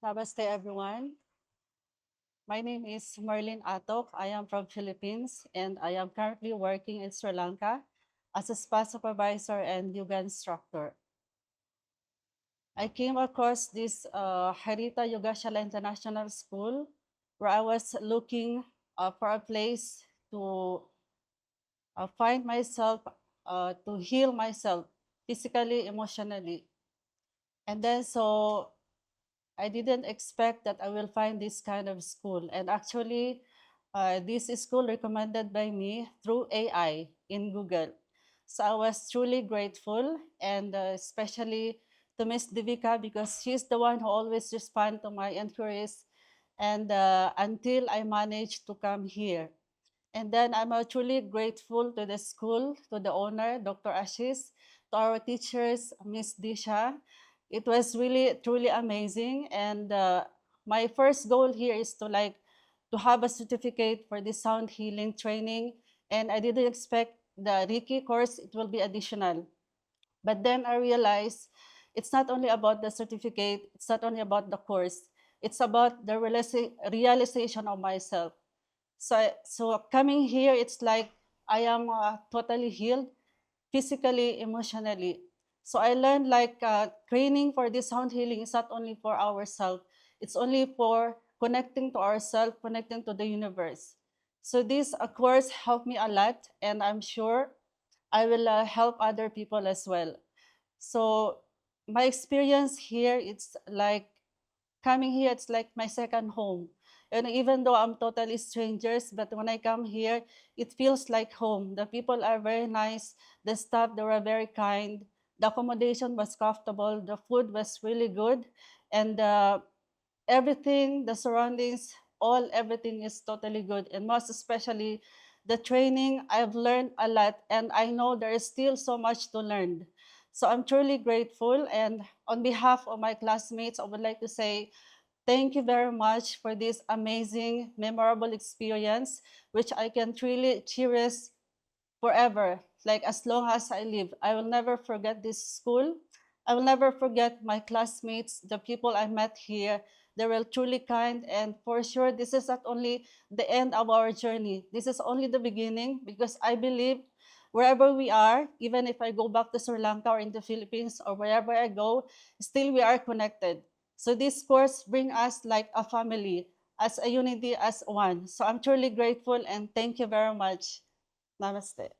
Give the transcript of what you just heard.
Namaste, everyone. My name is Marlene Atok. I am from Philippines, and I am currently working in Sri Lanka as a spa supervisor and yoga instructor. I came across this Harita Yogashala International School where I was looking for a place to find myself, to heal myself physically, emotionally. And then I didn't expect that I will find this kind of school. And actually, this school recommended by me through AI in Google. So I was truly grateful, and especially to Miss Devika because she's the one who always responds to my inquiries. And until I managed to come here. And then I'm truly grateful to the school, to the owner, Dr. Ashish, to our teachers, Miss Disha. It was really truly amazing. And my first goal here is to have a certificate for the sound healing training. And I didn't expect the Reiki course, it will be additional. But then I realized it's not only about the certificate, it's not only about the course, it's about the realization of myself. So coming here, it's like I am totally healed physically, emotionally. So I learned training for this sound healing is not only for ourselves, it's only for connecting to ourselves, connecting to the universe. So this course helped me a lot, and I'm sure I will help other people as well. So my experience here, it's like coming here, it's like my second home. And even though I'm totally strangers, but when I come here, it feels like home. The people are very nice. The staff, they were very kind. The accommodation was comfortable. The food was really good. And everything, the surroundings, everything is totally good. And most especially, the training, I've learned a lot. And I know there is still so much to learn. So I'm truly grateful. And on behalf of my classmates, I would like to say, thank you very much for this amazing, memorable experience, which I can truly cherish forever. Like as long as I live, I will never forget this school. I will never forget my classmates, the people I met here. They were truly kind, and for sure, this is not only the end of our journey. This is only the beginning because I believe wherever we are, even if I go back to Sri Lanka or in the Philippines or wherever I go, still we are connected. So this course bring us like a family, as a unity, as one. So I'm truly grateful and thank you very much. Namaste.